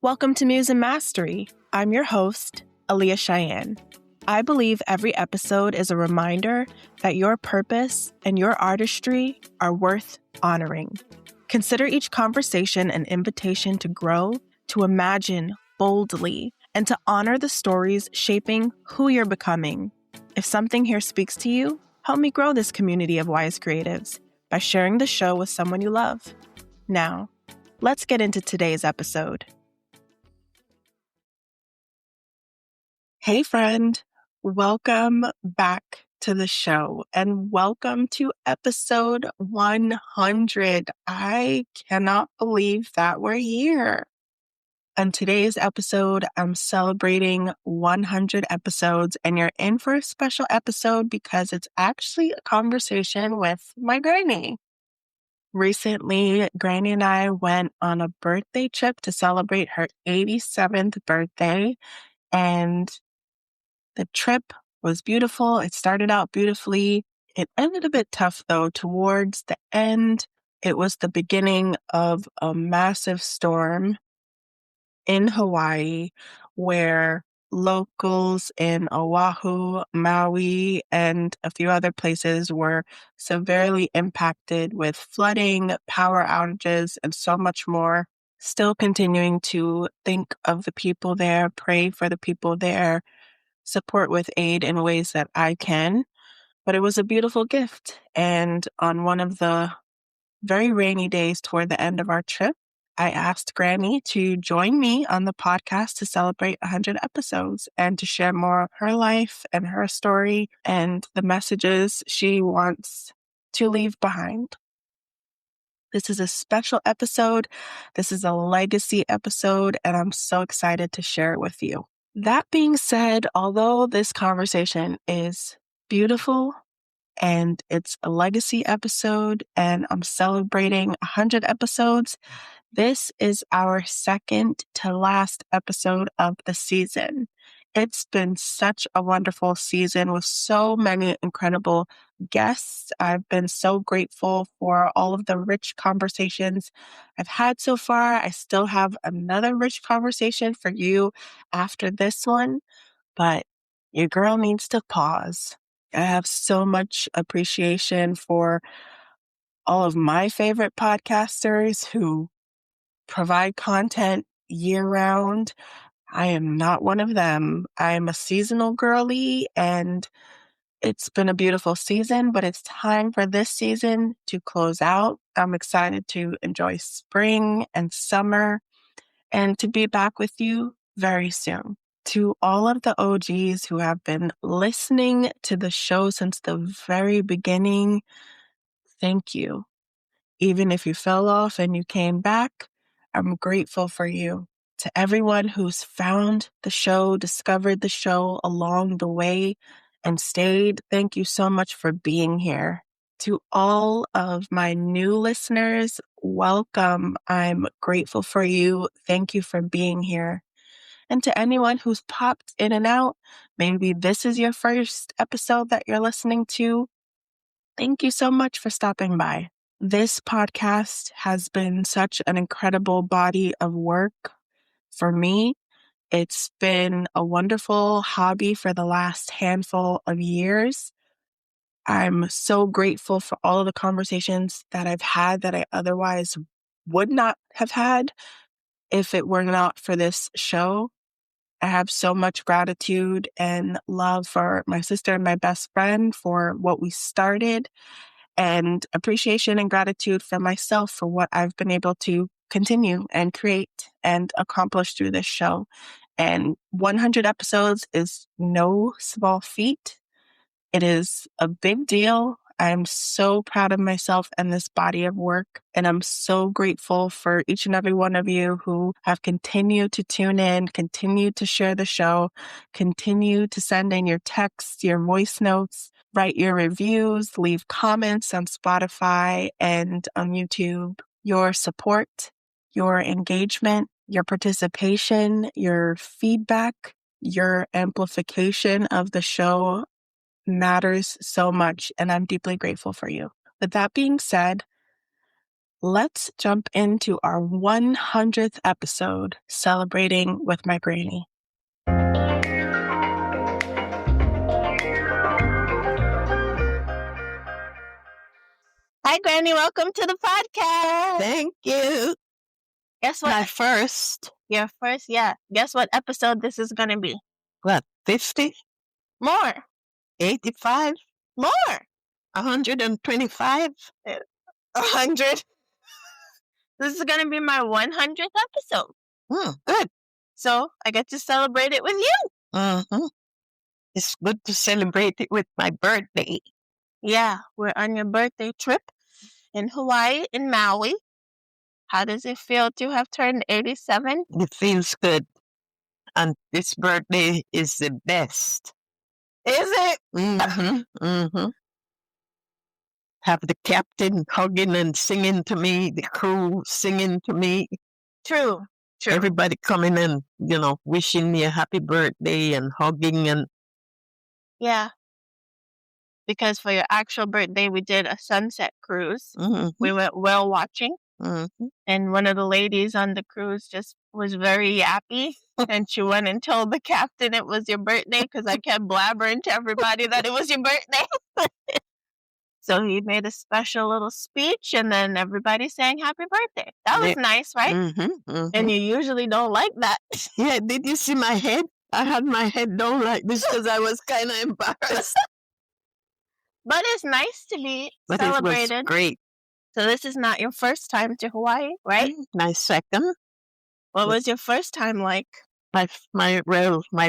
Welcome to Muse and Mastery. I'm your host, Aaliyah Cheyenne. I believe every episode is a reminder that your purpose and your artistry are worth honoring. Consider each conversation an invitation to grow, to imagine boldly, and to honor the stories shaping who you're becoming. If something here speaks to you, help me grow this community of wise creatives by sharing the show with someone you love. Now, let's get into today's episode. Hey friend, welcome back to the show and welcome to episode 100. I cannot believe that we're here. On today's episode, I'm celebrating 100 episodes, and you're in for a special episode because it's actually a conversation with my granny. Recently, Granny and I went on a birthday trip to celebrate her 87th birthday, and the trip was beautiful. It started out beautifully. It ended a bit tough, though. Towards the end, it was the beginning of a massive storm in Hawaii where locals in Oahu, Maui, and a few other places were severely impacted with flooding, power outages, and so much more. Still continuing to think of the people there, pray for the people there, support with aid in ways that I can. But it was a beautiful gift. And on one of the very rainy days toward the end of our trip, I asked Granny to join me on the podcast to celebrate 100 episodes and to share more of her life and her story and the messages she wants to leave behind. This is a special episode. This is a legacy episode, and I'm so excited to share it with you. That being said, although this conversation is beautiful and it's a legacy episode and I'm celebrating 100 episodes, this is our second to last episode of the season. It's been such a wonderful season with so many incredible guests. I've been so grateful for all of the rich conversations I've had so far. I still have another rich conversation for you after this one, but your girl needs to pause. I have so much appreciation for all of my favorite podcasters who provide content year-round. I am not one of them. I'm a seasonal girly, and it's been a beautiful season, but it's time for this season to close out. I'm excited to enjoy spring and summer and to be back with you very soon. To all of the OGs who have been listening to the show since the very beginning, thank you. Even if you fell off and you came back, I'm grateful for you. To everyone who's found the show, discovered the show along the way, and stayed, thank you so much for being here. To all of my new listeners, welcome. I'm grateful for you. Thank you for being here. And to anyone who's popped in and out, maybe this is your first episode that you're listening to, thank you so much for stopping by. This podcast has been such an incredible body of work for me. It's been a wonderful hobby for the last handful of years. I'm so grateful for all of the conversations that I've had that I otherwise would not have had if it were not for this show. I have so much gratitude and love for my sister and my best friend for what we started, and appreciation and gratitude for myself for what I've been able to continue and create and accomplish through this show. And 100 episodes is no small feat. It is a big deal. I'm so proud of myself and this body of work. And I'm so grateful for each and every one of you who have continued to tune in, continue to share the show, continue to send in your texts, your voice notes, write your reviews, leave comments on Spotify and on YouTube. Your support, your engagement, your participation, your feedback, your amplification of the show matters so much, and I'm deeply grateful for you. With that being said, let's jump into our 100th episode celebrating with my granny. Hi, Granny. Welcome to the podcast. Thank you. Guess what? My first. Your first, yeah. Guess what episode this is going to be? What, 50? More. 85? More. 125? 100. This is going to be my 100th episode. Good. So I get to celebrate it with you. Mm-hmm. It's good to celebrate it with my birthday. Yeah, we're on your birthday trip in Hawaii, in Maui. How does it feel to have turned 87? It feels good. And this birthday is the best. Is it? Mm-hmm. Mm-hmm. Have the captain hugging and singing to me, the crew singing to me. True. Everybody coming and, wishing me a happy birthday and hugging and... Yeah. Because for your actual birthday, we did a sunset cruise. Mm-hmm. We went whale watching. Mm-hmm. And one of the ladies on the cruise just was very yappy. And she went and told the captain it was your birthday because I kept blabbering to everybody that it was your birthday. So he made a special little speech and then everybody sang happy birthday. That was nice, right? Mm-hmm. Mm-hmm. And you usually don't like that. Yeah, did you see my head? I had my head down like this because I was kind of embarrassed. But it's nice to be celebrated. It was great. So this is not your first time to Hawaii, right? My second. What was your first time like? My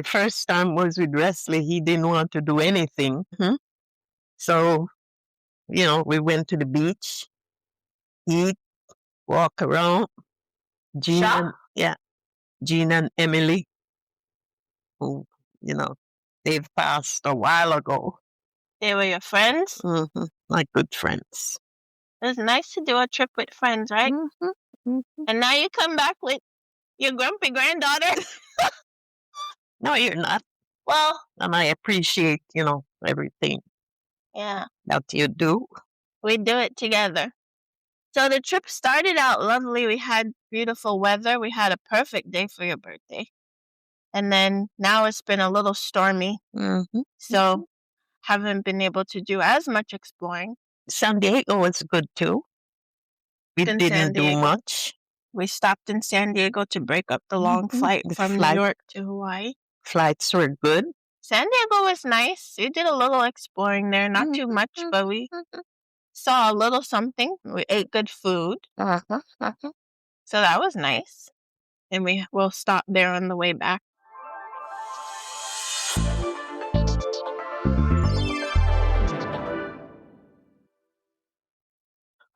first time was with Wesley. He didn't want to do anything. Mm-hmm. So, we went to the beach, eat, walk around. Gina and Emily, who, they've passed a while ago. They were your friends? Mm-hmm. My good friends. It was nice to do a trip with friends, right? Mm-hmm. Mm-hmm. And now you come back with your grumpy granddaughter. No, you're not. Well. And I appreciate, everything. Yeah. That you do. We do it together. So the trip started out lovely. We had beautiful weather. We had a perfect day for your birthday. And then now it's been a little stormy. Mm-hmm. So haven't been able to do as much exploring. San Diego was good too. We didn't do much. We stopped in San Diego to break up the long flight from New York to Hawaii. Flights were good. San Diego was nice. We did a little exploring there. Not too much, but we saw a little something. We ate good food. So that was nice. And we will stop there on the way back.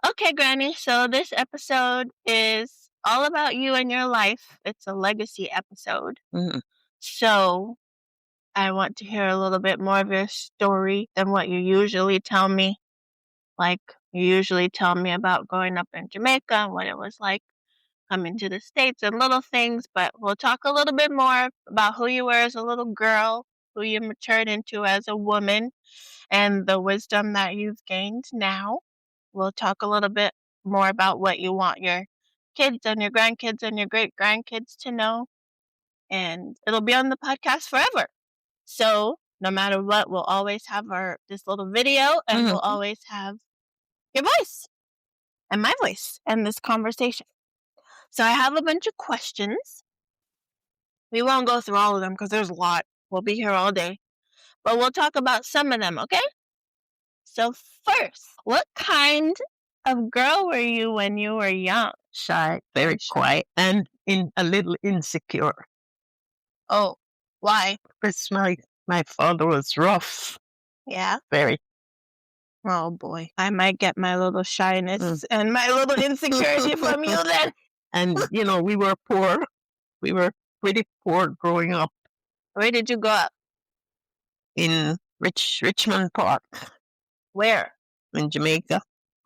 Okay, Granny. So this episode is all about you and your life. It's a legacy episode. Mm-hmm. So I want to hear a little bit more of your story than what you usually tell me. Like, you usually tell me about growing up in Jamaica and what it was like coming to the States and little things, but we'll talk a little bit more about who you were as a little girl, who you matured into as a woman, and the wisdom that you've gained now. We'll talk a little bit more about what you want your kids and your grandkids and your great-grandkids to know, and it'll be on the podcast forever. So no matter what, we'll always have this little video, and we'll always have your voice and my voice and this conversation. So I have a bunch of questions. We won't go through all of them because there's a lot. We'll be here all day. But we'll talk about some of them, okay? So first, what kind of girl were you when you were young? Shy, very quiet, and a little insecure. Oh, why? Because my father was rough. Yeah? Very. Oh, boy. I might get my little shyness and my little insecurity from you then. And, we were poor. We were pretty poor growing up. Where did you grow up? In Richmond Park. Where? In Jamaica.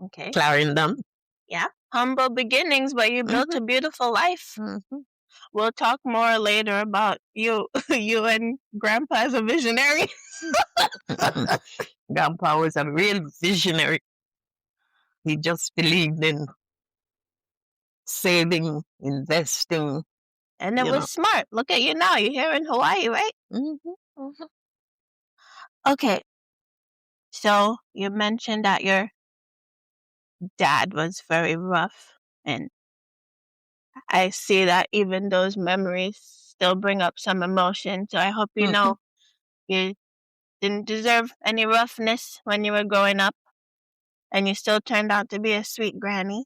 Okay. Clarendon. Yeah. Humble beginnings, but you built a beautiful life. Mm-hmm. We'll talk more later about you and Grandpa as a visionary. Grandpa was a real visionary. He just believed in saving, investing. And it was smart. Look at you now. You're here in Hawaii, right? Mm-hmm. Okay. So you mentioned that your dad was very rough, and I see that even those memories still bring up some emotion. So I hope you know you didn't deserve any roughness when you were growing up, and you still turned out to be a sweet granny.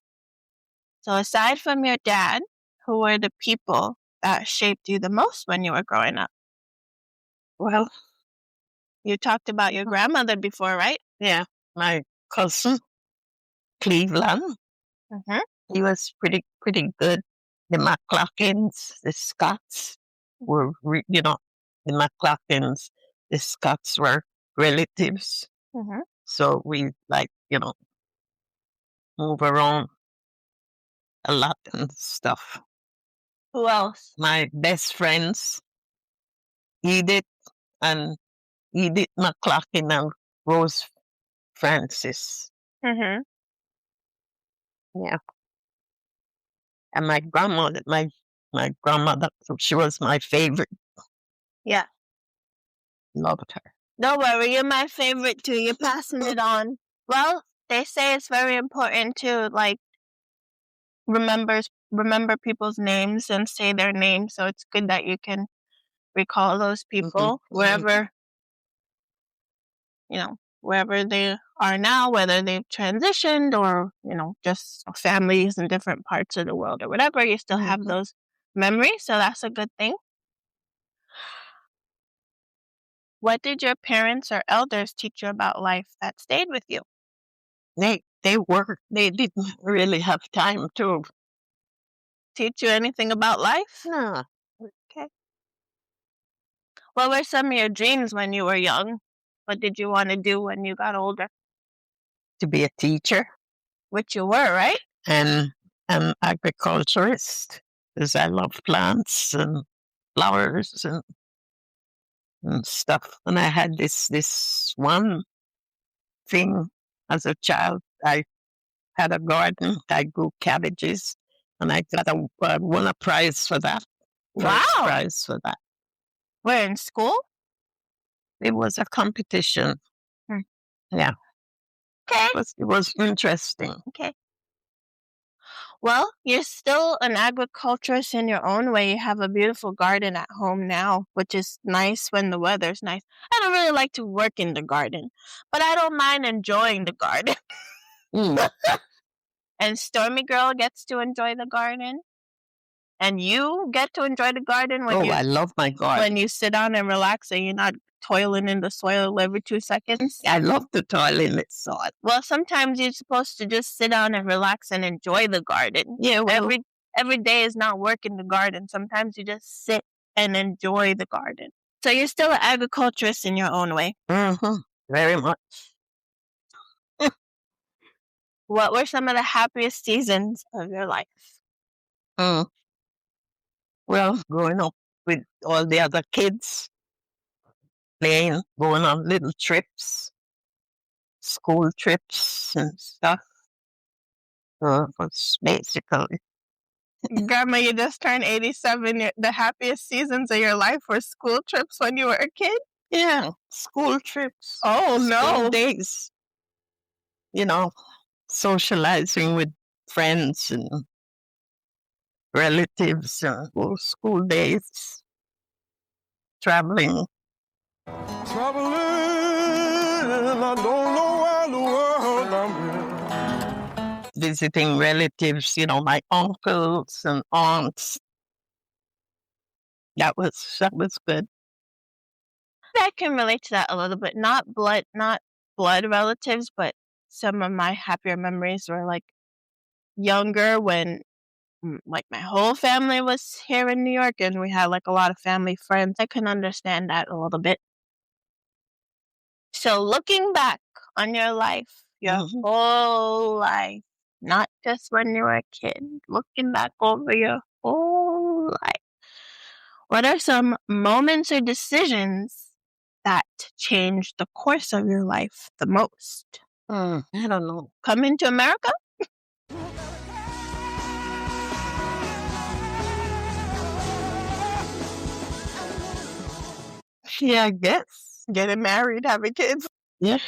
So aside from your dad, who were the people that shaped you the most when you were growing up? Well, You talked about your grandmother before, right? yeah, my cousin, Cleveland, Mm-hmm. he was pretty good. The McClockins, the Scots were, the McClockins, the Scots were relatives. Mm-hmm. So we move around a lot and stuff. Who else? My best friends, Edith and Edith McCloughlin and Rose Francis. Mm-hmm. Yeah. And my grandmother, she was my favorite. Yeah. Loved her. Don't worry, you're my favorite too. You're passing it on. Well, they say it's very important to remember people's names and say their names. So it's good that you can recall those people wherever wherever they are now, whether they've transitioned or just families in different parts of the world or whatever. You still have those memories, so that's a good thing. What did your parents or elders teach you about life that stayed with you? They didn't really have time to teach you anything about life? No. Okay. What were some of your dreams when you were young? What did you want to do when you got older? To be a teacher. Which you were, right? And an agriculturist, because I love plants and flowers and stuff. And I had this one thing as a child. I had a garden. I grew cabbages, and I won a prize for that. Wow! First prize for that. Where, in school? It was a competition. Yeah. Okay. It was interesting. Okay. Well, you're still an agriculturist in your own way. You have a beautiful garden at home now, which is nice when the weather's nice. I don't really like to work in the garden, but I don't mind enjoying the garden. And Stormy Girl gets to enjoy the garden. And you get to enjoy the garden when I love my garden. When you sit down and relax and you're not toiling in the soil every 2 seconds. I love to toil in the soil. Well, sometimes you're supposed to just sit down and relax and enjoy the garden. Yeah, well, every day is not work in the garden. Sometimes you just sit and enjoy the garden. So you're still an agriculturist in your own way. Very much. What were some of the happiest seasons of your life? Well, growing up with all the other kids, playing, going on little trips, school trips and stuff. Was basically. Grandma, you just turned 87. The happiest seasons of your life were school trips when you were a kid? Yeah, school trips. Oh, no. School days. Socializing with friends and relatives and school days. Traveling. Traveling, I don't know where the world I'm in. Visiting relatives, my uncles and aunts. That was good. I can relate to that a little bit. Not blood relatives, but some of my happier memories were younger when my whole family was here in New York and we had a lot of family friends. I can understand that a little bit. So looking back on your life, your whole life, not just when you were a kid, looking back over your whole life, what are some moments or decisions that changed the course of your life the most? I don't know. Coming to America? Yeah, I guess. Getting married, having kids. Yeah,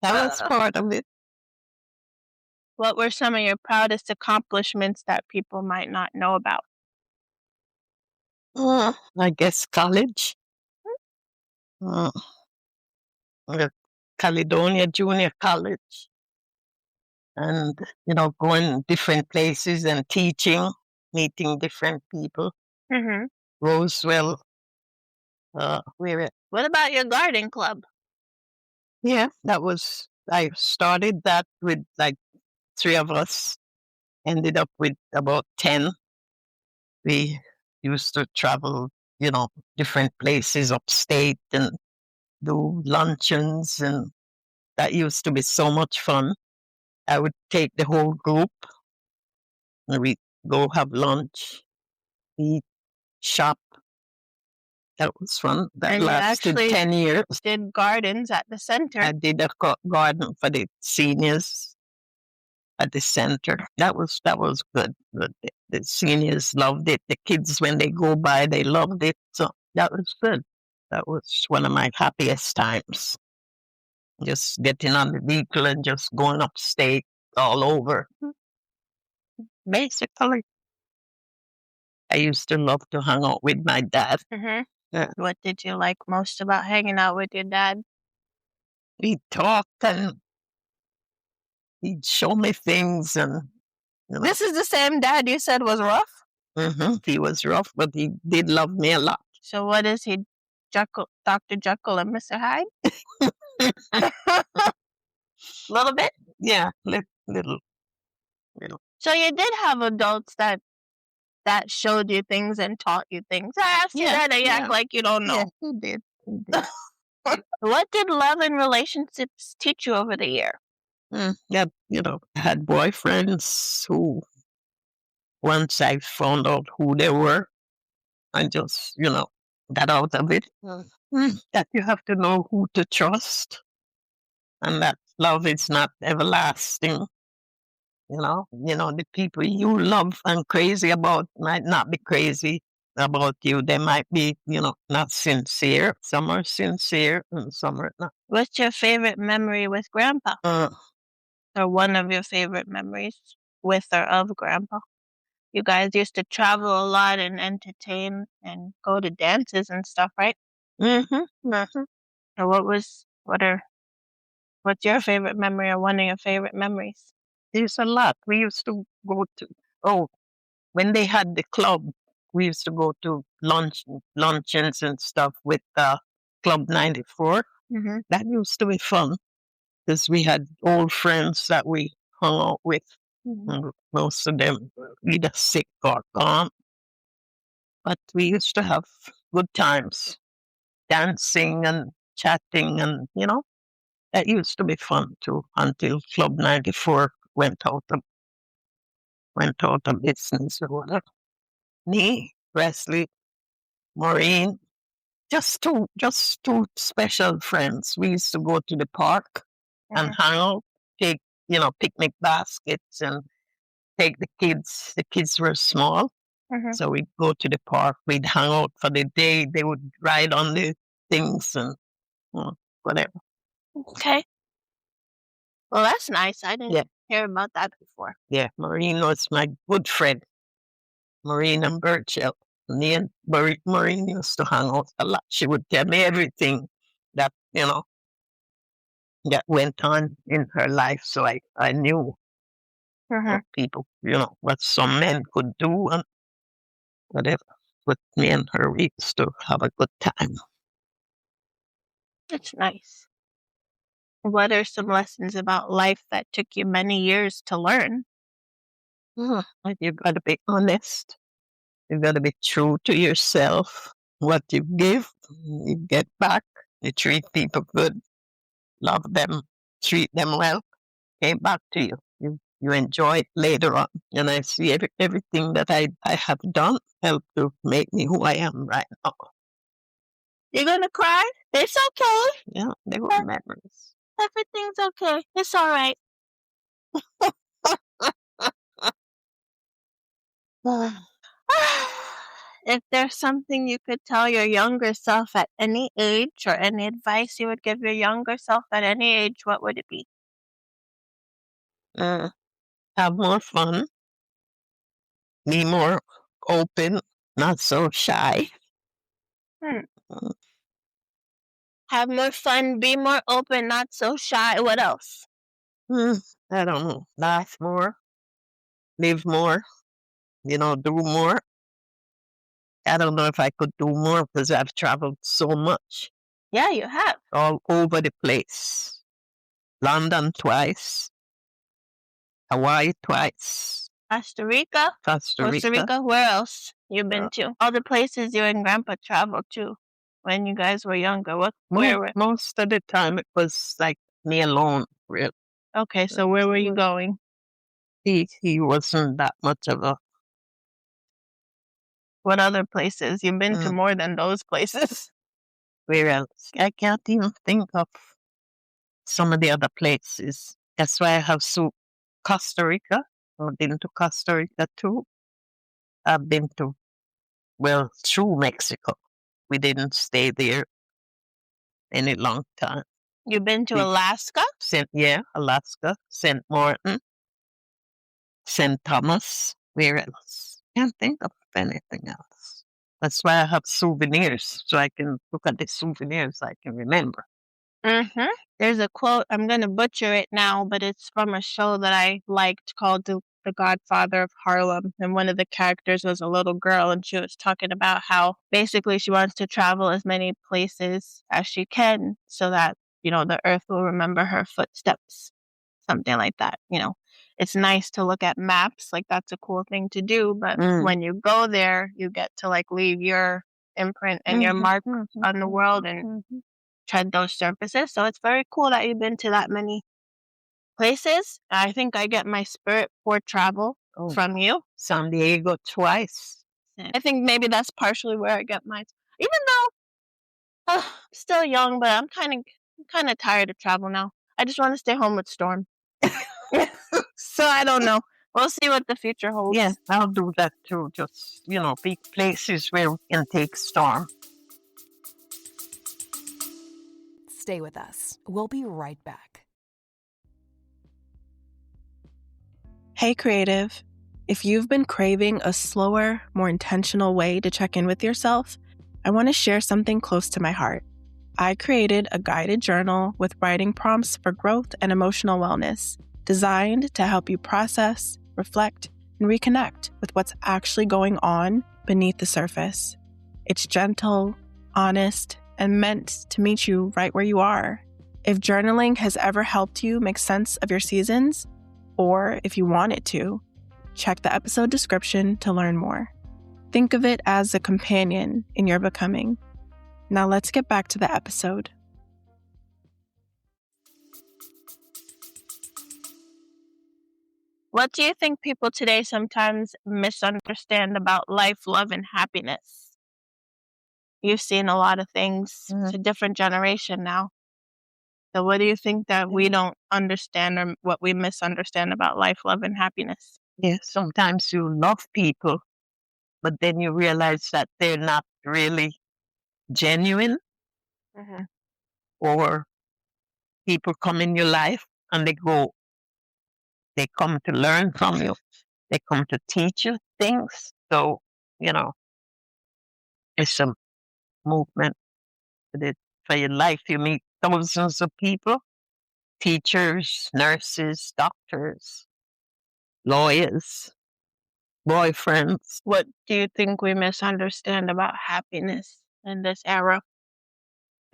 that was part of it. What were some of your proudest accomplishments that people might not know about? I guess college. Uh, uh, Caledonia Junior College. And, going different places and teaching, meeting different people. Mm-hmm. Roswell, where What about your garden club? yeah, I started that with like 3 of us, ended up with about 10. We used to travel, different places upstate and do luncheons, and that used to be so much fun. I would take the whole group and we go have lunch, eat, shop. That was fun. That And you lasted actually 10 years. did gardens at the center. I did a garden for the seniors at the center. That was good. The seniors loved it. The kids, when they go by, they loved it. So that was good. That was one of my happiest times. Just getting on the vehicle and just going upstate all over. Basically, I used to love to hang out with my dad. Mm-hmm. Yeah. What did you like most about hanging out with your dad? We'd talk and he'd show me things, and This is the same dad you said was rough? he was rough, but he did love me a lot. So what is he, Dr. Jekyll and Mr. Hyde? Little bit? Yeah, little. So you did have adults that showed you things and taught you things. I asked you that and you act like you don't know. Yeah, he did. He did. What did love and relationships teach you over the year? Yeah, I had boyfriends who, once I found out who they were, I just, got out of it. That you have to know who to trust, and that love is not everlasting. The people you love and crazy about might not be crazy about you. They might be, not sincere. Some are sincere and some are not. What's your favorite memory with Grandpa? Or one of your favorite memories with or of Grandpa? You guys used to travel a lot and entertain and go to dances and stuff, right? Or what's your favorite memory or one of your favorite memories? There's a lot. We used to go to, when they had the club, we used to go to luncheons and stuff with Club 94. Mm-hmm. That used to be fun because we had old friends that we hung out with. Mm-hmm. Most of them were either sick or gone. But we used to have good times, dancing and chatting, and that used to be fun too, until Club 94 went out of business or whatever. Me, Wesley, Maureen, just two special friends. We used to go to the park and hang out, take, picnic baskets and take the kids. The kids were small. So we'd go to the park, we'd hang out for the day. They would ride on the things and whatever. Okay. Well, that's nice. I didn't hear about that before. Yeah, Maureen was my good friend. Maureen and Birchell. Me and Maureen used to hang out a lot. She would tell me everything that, that went on in her life. So I knew what people, what some men could do and whatever. But me and her, we used to have a good time. That's nice. What are some lessons about life that took you many years to learn? You got to be honest. You got to be true to yourself. What you give, you get back. You treat people good, love them, treat them well, came back to you. You enjoy it later on. And I see everything that I have done helped to make me who I am right now. You're going to cry? It's okay. Yeah, they were memories. Everything's okay. It's all right. If there's something you could tell your younger self at any age or any advice you would give your younger self at any age, what would it be? Uh, have more fun, be more open, not so shy. Hmm. Mm, Have more fun, be more open, not so shy. What else? I don't know. Laugh more, live more, do more. I don't know if I could do more because I've traveled so much Yeah, you have. all over the place. London twice, Hawaii twice, Costa Rica? Costa Costa Rica. Rica, where else you Uh, been to? All the places you and Grandpa traveled to when you guys were younger. Where were? most of the time it was like me alone, really. Okay, so where were you going? He wasn't that much of a. What other places? You've been to Mm, more than those places. where else? I can't even think of some of the other places. That's why I have Costa Rica. I've been to Costa Rica too. I've been to, well, through Mexico. We didn't stay there any long time. You've been to We Alaska? Alaska, St. Martin, St. Thomas. Where else? Can't think of anything else. That's why I have souvenirs, so I can look at the souvenirs I can remember. Mm-hmm. There's a quote, I'm going to butcher it now, but it's from a show that I liked called The Godfather of Harlem. And one of the characters was a little girl, and she was talking about how basically she wants to travel as many places as she can so that, the earth will remember her footsteps. Something like that. It's nice to look at maps, like that's a cool thing to do, but when you go there, you get to like leave your imprint and your mark on the world and tread those surfaces. So it's very cool that you've been to that many places. I think I get my spirit for travel from you. San Diego twice. I think maybe that's partially where I get mine. Even though I'm still young, but I'm kind of tired of travel now. I just want to stay home with Storm. So I don't know. We'll see what the future holds. Yeah, I'll do that too. Just, pick places where we can take Storm. Stay with us. We'll be right back. Hey, creative. If you've been craving a slower, more intentional way to check in with yourself, I want to share something close to my heart. I created a guided journal with writing prompts for growth and emotional wellness, designed to help you process, reflect, and reconnect with what's actually going on beneath the surface. It's gentle, honest, and meant to meet you right where you are. If journaling has ever helped you make sense of your seasons, or if you want it to, check the episode description to learn more. Think of it as a companion in your becoming. Now let's get back to the episode. What do you think people today sometimes misunderstand about life, love, and happiness? You've seen a lot of things. It's a different generation now. So what do you think that we don't understand or what we misunderstand about life, love, and happiness? Yeah, sometimes you love people, but then you realize that they're not really genuine, or people come in your life and they go. They come to learn from you. They come to teach you things. So, it's a movement for your life. You meet thousands of people, teachers, nurses, doctors, lawyers, boyfriends. What do you think we misunderstand about happiness in this era?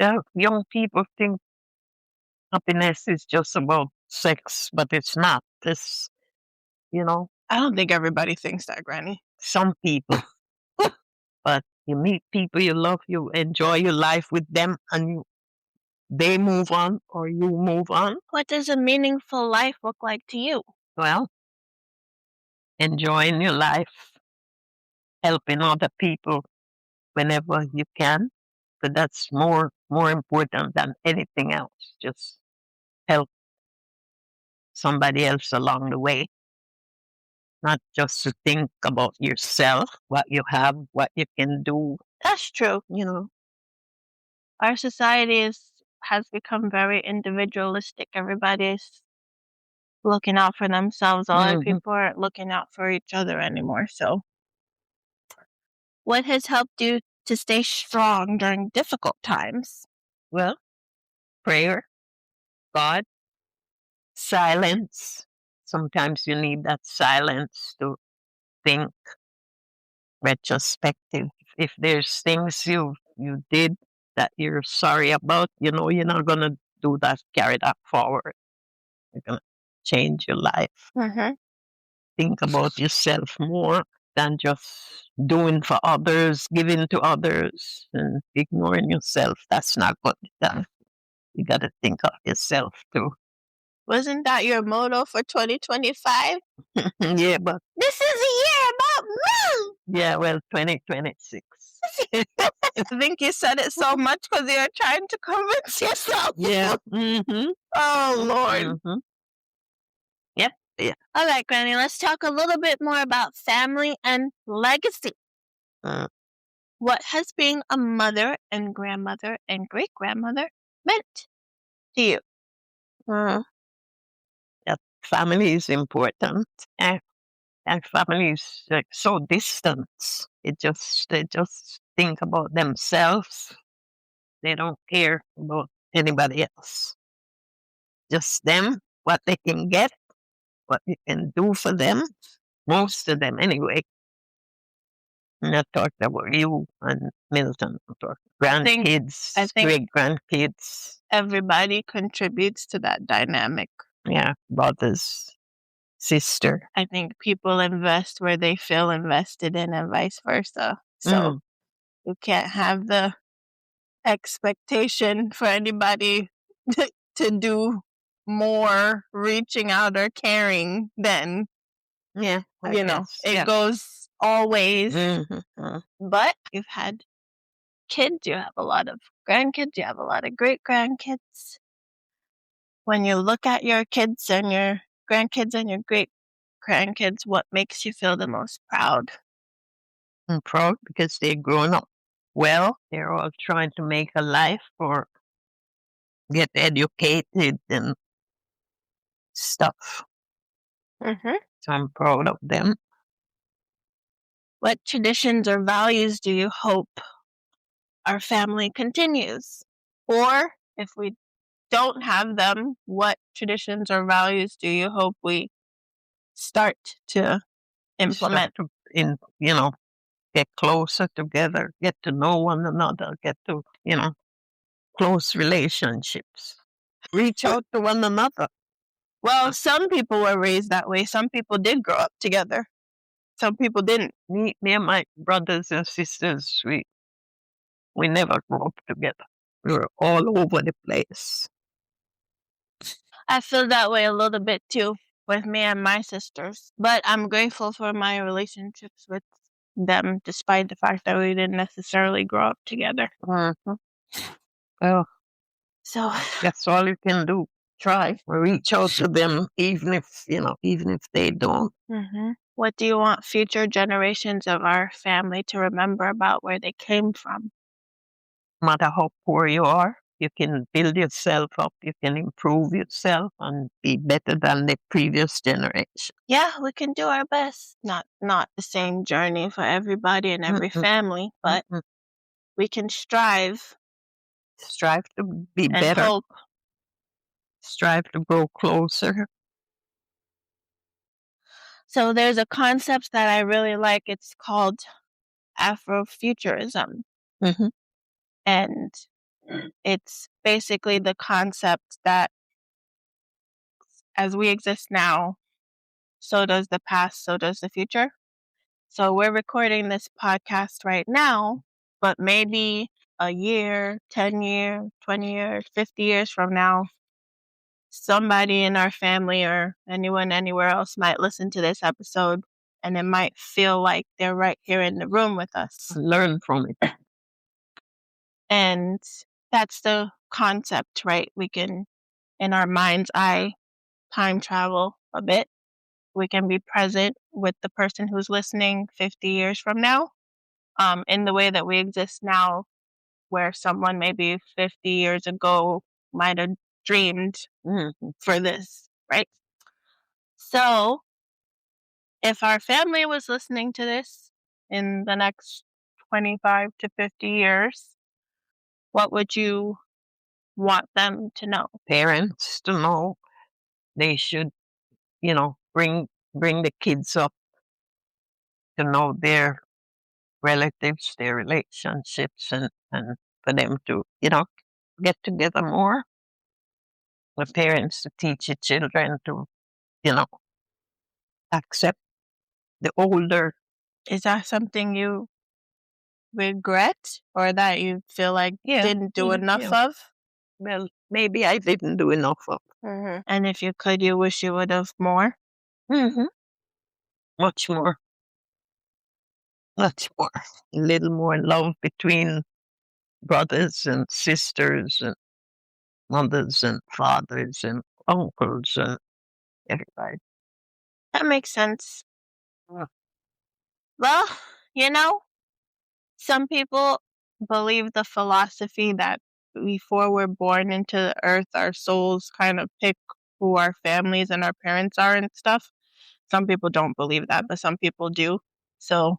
Yeah, young people think happiness is just about sex, but it's not. It's, I don't think everybody thinks that, Granny. some people. But you meet people you love, you enjoy your life with them, and they move on or you move on. What does a meaningful life look like to you? Well, enjoying your life, helping other people whenever you can. But that's more important than anything else. Just help somebody else along the way. not just to think about yourself, what you have, what you can do. That's true. You know, Our society has become very individualistic. Everybody's looking out for themselves. A lot of Mhm. people aren't looking out for each other anymore. So, what has helped you to stay strong during difficult times? Well, prayer, God, silence. Sometimes you need that silence to think retrospective. If there's things you did that you're sorry about, you're not gonna do that, carry that forward. You're gonna change your life. Mm-hmm. Think about yourself more than just doing for others, giving to others, and ignoring yourself. That's not good. You got to think of yourself too. Wasn't that your motto for 2025? Yeah, but This is a year about me. yeah, well, 2026. I think you said it so much because you're trying to convince yourself. Yeah. Mm-hmm. Oh, Lord. Mm-hmm. Yep. Yeah. All right, Granny, let's talk a little bit more about family and legacy. Mm. What has being a mother and grandmother and great grandmother meant to you? Mm. Yeah. Family is important. And family is like so distant. They just think about themselves. They don't care about anybody else. Just them, what they can get, what you can do for them. Most of them, anyway. I'm not talking about you and Milton. I'm talking grandkids, think great grandkids. everybody contributes to that dynamic. Yeah, brothers, sister. I think people invest where they feel invested in and vice versa. So you can't have the expectation for anybody to do more reaching out or caring than, Yeah, I you know, guess. it Yeah. goes always. Mm-hmm. But you've had kids, you have a lot of grandkids, you have a lot of great grandkids. When you look at your kids and your grandkids and your great grandkids, what makes you feel the most proud? I'm proud because they're growing up well. They're all trying to make a life or get educated and stuff. Mm-hmm. So I'm proud of them. What traditions or values do you hope our family continues? Or if we don't have them, what traditions or values do you hope we start to implement? Start to, get closer together, get to know one another, get to, close relationships. Reach out to one another. Well, some people were raised that way. Some people did grow up together. Some people didn't. Me and my brothers and sisters, we never grew up together. We were all over the place. I feel that way a little bit too with me and my sisters. But I'm grateful for my relationships with them, despite the fact that we didn't necessarily grow up together. Mm-hmm. Well, So that's all you can do. Try reach out to them, even if they don't. mm-hmm. What do you want future generations of our family to remember about where they came from? No matter how poor you are, you can build yourself up. You can improve yourself and be better than the previous generation. Yeah, we can do our best. Not the same journey for everybody and every family, but we can strive. Strive to be and better. Hope. Strive to grow closer. So there's a concept that I really like. It's called Afrofuturism. Mm-hmm. And it's basically the concept that as we exist now, so does the past, so does the future. So we're recording this podcast right now, but maybe a year, 10 years, 20 years, 50 years from now, somebody in our family or anyone anywhere else might listen to this episode and it might feel like they're right here in the room with us. Learn from it. And that's the concept, right? We can, in our mind's eye, time travel a bit we can be present with the person who's listening 50 years from now, in the way that we exist now, where someone maybe 50 years ago might have dreamed for this, right? So if our family was listening to this in the next 25 to 50 years, what would you want them to know? Parents to know they should, bring the kids up to know their relatives, their relationships, and for them to, get together more. The parents to teach the children to, you know, accept the older. Is that something you regret or that you feel like Yeah, didn't do enough of? Well, maybe I didn't do enough of. And if you could, you wish you would have more? Mm-hmm. Much more. Much more. A little more love between brothers and sisters and mothers and fathers and uncles and everybody. That makes sense. Mm. Well, some people believe the philosophy that before we're born into the earth, our souls kind of pick who our families and our parents are and stuff. Some people don't believe that, but some people do. So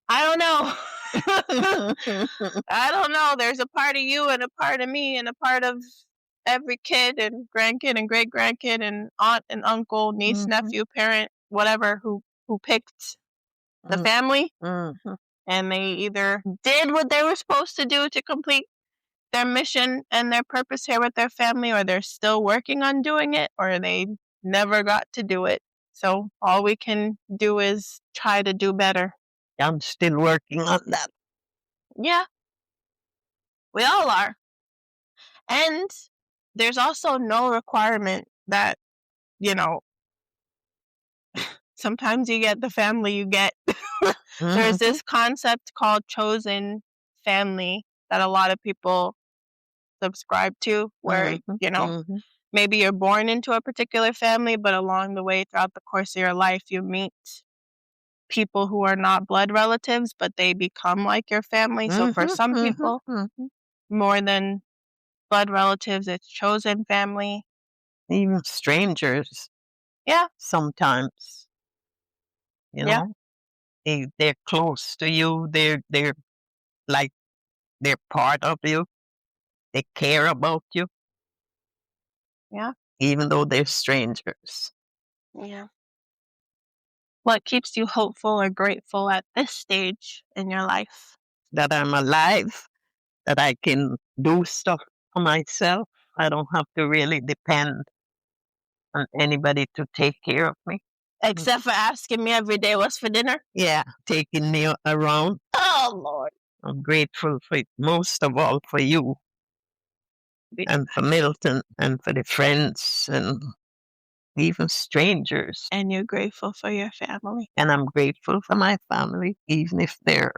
I don't know. I don't know. There's a part of you and a part of me and a part of every kid and grandkid and great grandkid and aunt and uncle, niece, nephew, parent, whatever, who picked the family. And they either did what they were supposed to do to complete their mission and their purpose here with their family, or they're still working on doing it, or they never got to do it. So all we can do is try to do better. I'm still working on that. Yeah, we all are. And there's also no requirement that, sometimes you get the family you get. There's this concept called chosen family that a lot of people subscribe to, where, maybe you're born into a particular family, but along the way, throughout the course of your life, you meet people who are not blood relatives, but they become like your family. So for some people, more than blood relatives, it's chosen family. Even strangers. Yeah. Sometimes. They're close to you. They're like they're part of you. They care about you. Yeah. Even though they're strangers. Yeah. What keeps you hopeful or grateful at this stage in your life? That I'm alive, that I can do stuff for myself. I don't have to really depend on anybody to take care of me. Except for asking me every day what's for dinner? Yeah, taking me around. Oh, Lord. I'm grateful for most of all for you and for Milton and for the friends and even strangers. And you're grateful for your family. And I'm grateful for my family, even if they're...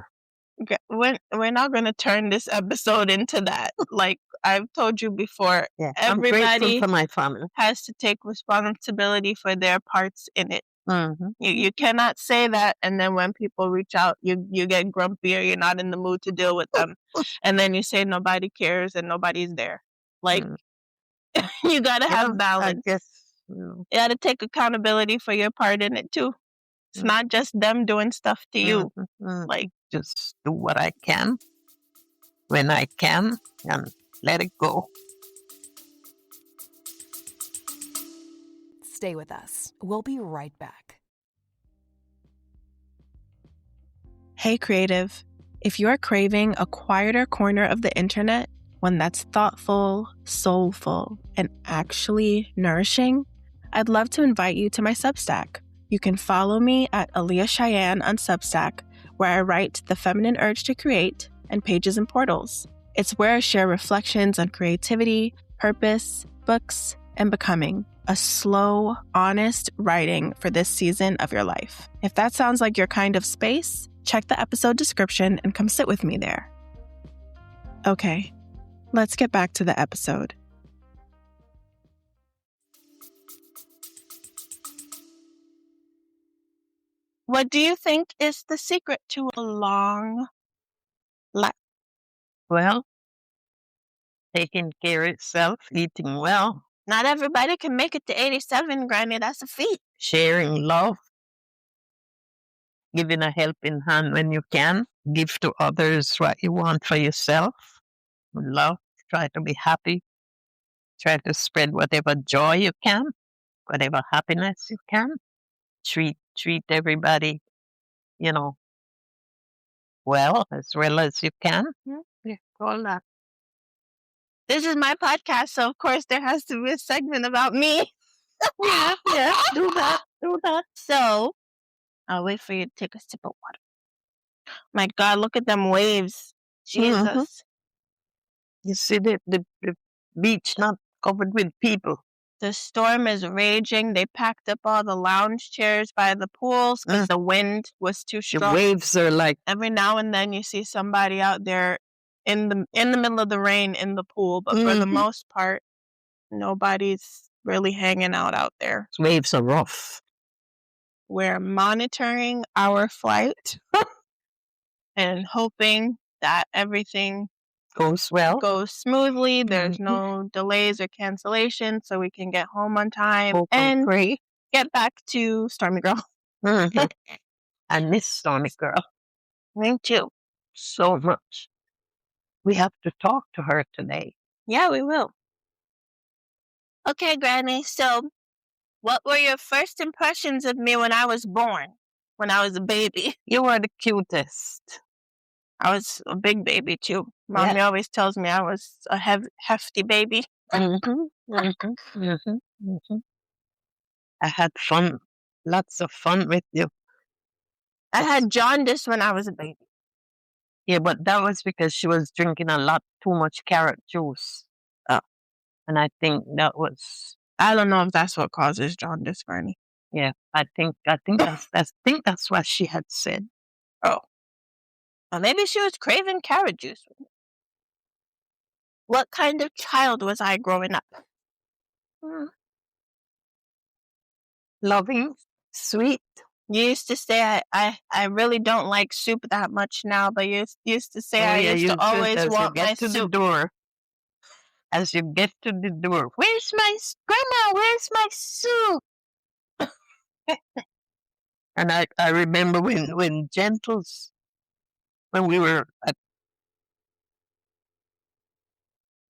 We're not going to turn this episode into that. Like I've told you before, everybody I'm grateful for my family. Has to take responsibility for their parts in it. You cannot say that, and then when people reach out, you get grumpy or you're not in the mood to deal with them, and then you say nobody cares and nobody's there. Like you gotta have balance. I guess you gotta take accountability for your part in it too. It's not just them doing stuff to you. Like just do what I can when I can and let it go. Stay with us. We'll be right back. Hey, creative. If you're craving a quieter corner of the internet, one that's thoughtful, soulful, and actually nourishing, I'd love to invite you to my Substack. You can follow me at Aaliyah Cheyenne on Substack, where I write The Feminine Urge to Create and Pages and Portals. It's where I share reflections on creativity, purpose, books, and becoming. A slow, honest writing for this season of your life. If that sounds like your kind of space, check the episode description and come sit with me there. Okay, let's get back to the episode. What do you think is the secret to a long life? Well, taking care of itself, eating well, Not everybody can make it to 87, Granny. That's a feat. sharing love, giving a helping hand when you can, give to others what you want for yourself. Love, try to be happy, try to spread whatever joy you can, whatever happiness you can. Treat everybody, well as you can. Yeah, all that. This is my podcast, so of course there has to be a segment about me. Yeah, do that. So, I'll wait for you to take a sip of water. My God, look at them waves. Jesus. Mhm. You see the beach not covered with people. The storm is raging. They packed up all the lounge chairs by the pools because the wind was too The strong. waves are like, Every now and then you see somebody out there in the middle of the rain in the pool, but for the most part, nobody's really hanging out there. waves are rough. We're monitoring our flight and hoping that everything Goes well. goes smoothly. There's no delays or cancellations, so we can get home on time Hope and and pray. get back to Stormy Girl. I miss Stormy Girl Me too. so much. We have to talk to her today. Yeah, we will. Okay, Granny, so what were your first impressions of me when I was born? When I was a baby? You were the cutest. I was a big baby too. Mommy always tells me I was a hefty baby. I had fun, lots of fun with you. I had jaundice when I was a baby. Yeah, but that was because she was drinking too much carrot juice. And I think that was. I don't know if that's what causes jaundice, Granny. Yeah, I think that's what she had said. Oh. Well, maybe she was craving carrot juice. What kind of child was I growing up? Loving, sweet. You used to say I really don't like soup that much now, but you used to say I used to always want my soup. The door. As you get to the door, where's my grandma? Where's my soup? And I remember when Gentles, when we were at,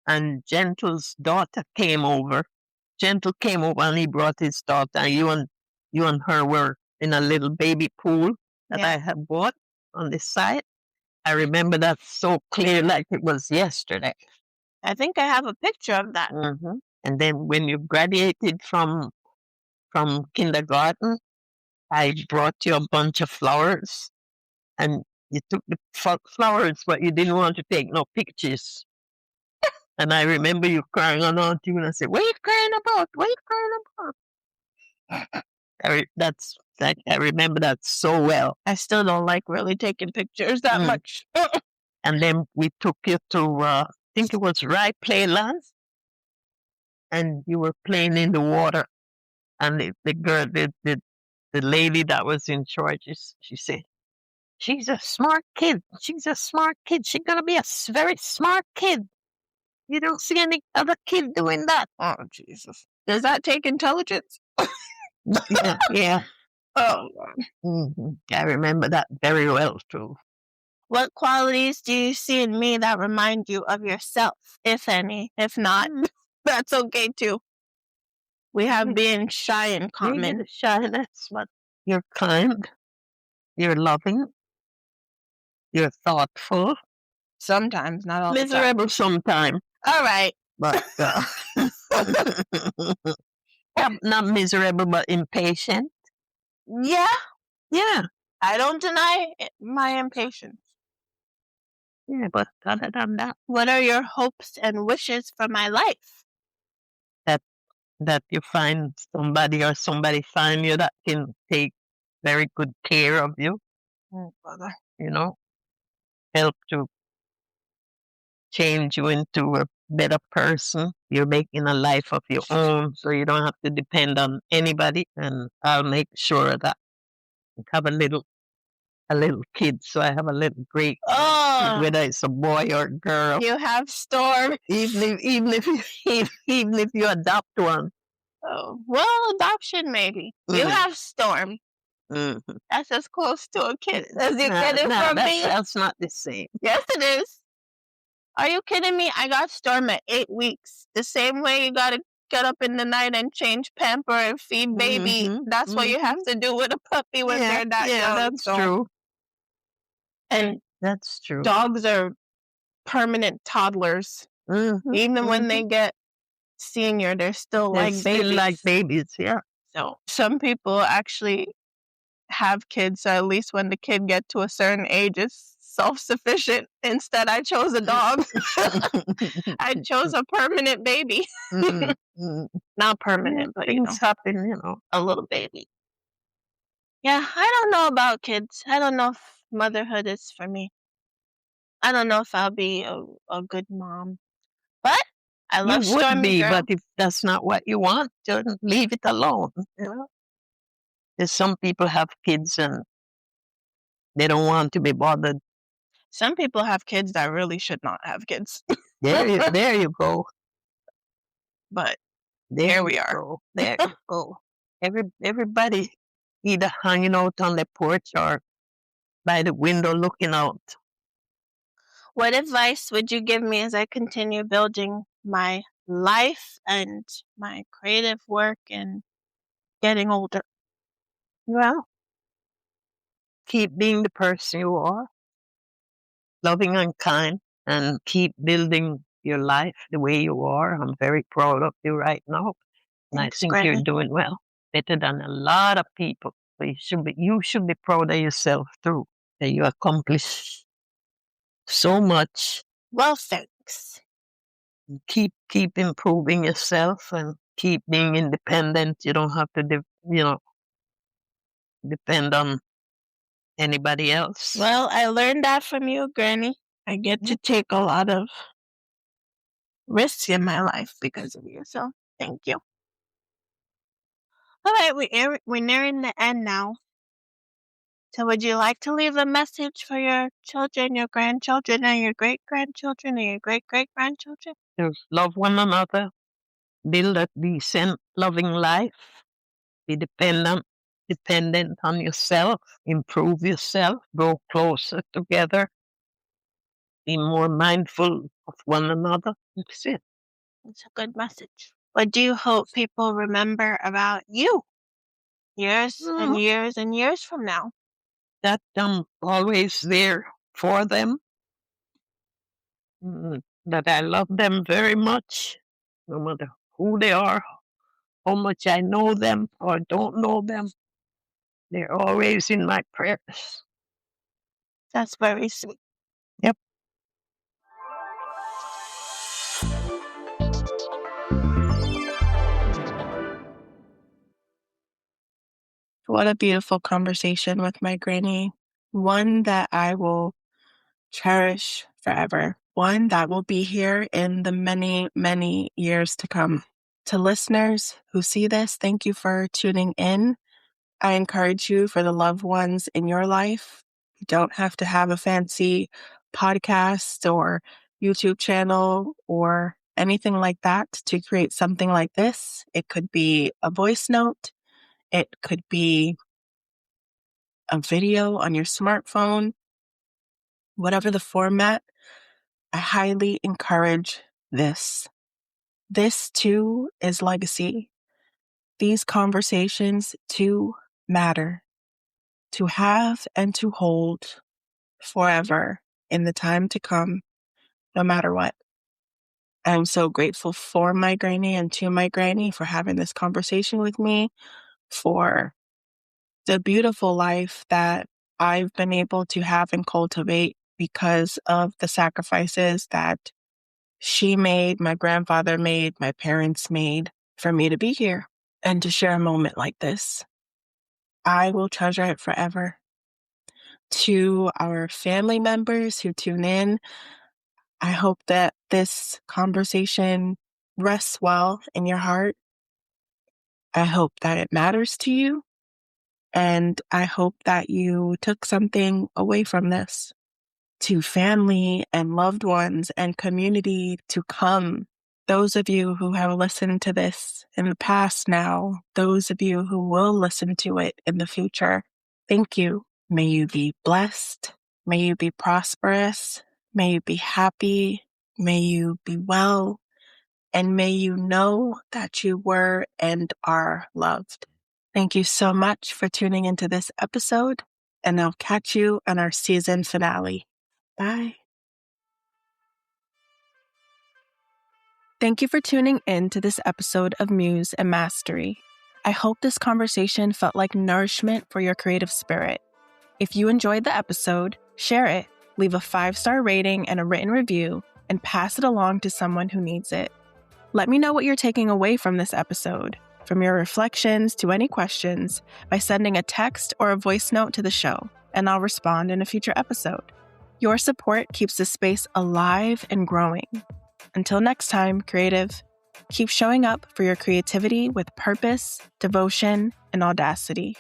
and Gentle's daughter came over. Gentle came over and he brought his daughter, and you and her were in a little baby pool that I had bought on the side. I remember that so clear, like it was yesterday. I think I have a picture of that. And then when you graduated from kindergarten, I brought you a bunch of flowers, and you took the flowers, but you didn't want to take no pictures. And I remember you crying on Auntie, and I said, "What are you crying about? What are you crying about?" I remember that so well. I still don't like really taking pictures that much. And then we took you to, I think it was Rye Playland, and you were playing in the water. And the girl, the lady that was in charge, she said, "She's a smart kid. She's a smart kid. She's going to be a very smart kid. You don't see any other kid doing that." Oh, Jesus. Does that take intelligence? Yeah. Oh, I remember that very well, too. What qualities do you see in me that remind you of yourself, if any? If not, that's okay, too. We have being shy in common. Maybe the shyness, but you're kind, you're loving, you're thoughtful. Sometimes, not all the time. Miserable sometimes. All right. But not miserable, but impatient. Yeah. Yeah. I don't deny my impatience. Yeah, but other than that, what are your hopes and wishes for my life? That you find somebody or somebody find you that can take very good care of you. Father. Help to change you into a better person. You're making a life of your own, so you don't have to depend on anybody. And I'll make sure of that. have a little kid, so I have a little great Oh, whether it's a boy or a girl. you have Storm. Even if you adopt one. Oh, well, adoption maybe. You Mhm. have Storm. Mhm. That's as close to a kid as you get it from me. That's not the same. Yes, it is. Are you kidding me? I got Storm at 8 weeks. The same way you gotta get up in the night and change pamper and feed baby. Mhm, That's what you have to do with a puppy when they're that young. that's So- true. And That's true. dogs are permanent toddlers. Mhm, Even when mhm. they get senior, they're still They're like still babies. like babies, yeah. So some people actually have kids, so at least when the kid get to a certain age, it's self-sufficient. Instead, I chose a dog. I chose a permanent baby. Mhm, mhm. Not permanent, but Things happen, a little baby. Yeah, I don't know about kids. I don't know if motherhood is for me. I don't know if I'll be a good mom. But I You love would Stormy be, Girl. but if that's not what you want, then leave it alone. There's some people have kids and they don't want to be bothered. Some people have kids that really should not have kids. There you go. But There here we you are. go. There you go. Everybody either hanging out on the porch or by the window looking out. What advice would you give me as I continue building my life and my creative work and getting older? Well, keep being the person you are, loving and kind, and keep building your life the way you are. I'm very proud of you right now. And Thanks, I think Granny. you're doing well, better than a lot of people. So you should be proud of yourself too, that you accomplished so much. Well, thanks. Keep improving yourself and keep being independent. You don't have to, depend on anybody else. Well, I learned that from you, Granny. I get to take a lot of risks in my life because of you. So thank you. All right, we're nearing the end now. So would you like to leave a message for your children, your grandchildren, and your great-grandchildren, and your great-great-grandchildren? Just love one another, build a decent, loving life, be dependent on yourself, improve yourself, grow closer together, be more mindful of one another. That's it. It's a good message. What do you hope people remember about you years and years and years from now? That I'm always there for them, that I love them very much, no matter who they are, how much I know them or don't know them. They're always in my prayers. That's very sweet. Yep. What a beautiful conversation with my granny. One that I will cherish forever. One that will be here in the many, many years to come. To listeners who see this, thank you for tuning in. I encourage you for the loved ones in your life. You don't have to have a fancy podcast or YouTube channel or anything like that to create something like this. It could be a voice note. It could be a video on your smartphone. Whatever the format, I highly encourage this. This too is legacy. These conversations too matter. To have and to hold forever in the time to come, no matter what. I'm so grateful for my granny and to my granny for having this conversation with me, for the beautiful life that I've been able to have and cultivate because of the sacrifices that she made, my grandfather made, my parents made for me to be here and to share a moment like this. I will treasure it forever. To our family members who tune in, I hope that this conversation rests well in your heart. I hope that it matters to you. And I hope that you took something away from this. To family and loved ones and community to come, those of you who have listened to this in the past now, those of you who will listen to it in the future, thank you. May you be blessed. May you be prosperous. May you be happy. May you be well. And may you know that you were and are loved. Thank you so much for tuning into this episode, and I'll catch you on our season finale. Bye. Thank you for tuning in to this episode of Muse and Mastery. I hope this conversation felt like nourishment for your creative spirit. If you enjoyed the episode, share it, leave a 5-star rating and a written review, and pass it along to someone who needs it. Let me know what you're taking away from this episode, from your reflections to any questions, by sending a text or a voice note to the show, and I'll respond in a future episode. Your support keeps the space alive and growing. Until next time, creative, keep showing up for your creativity with purpose, devotion, and audacity.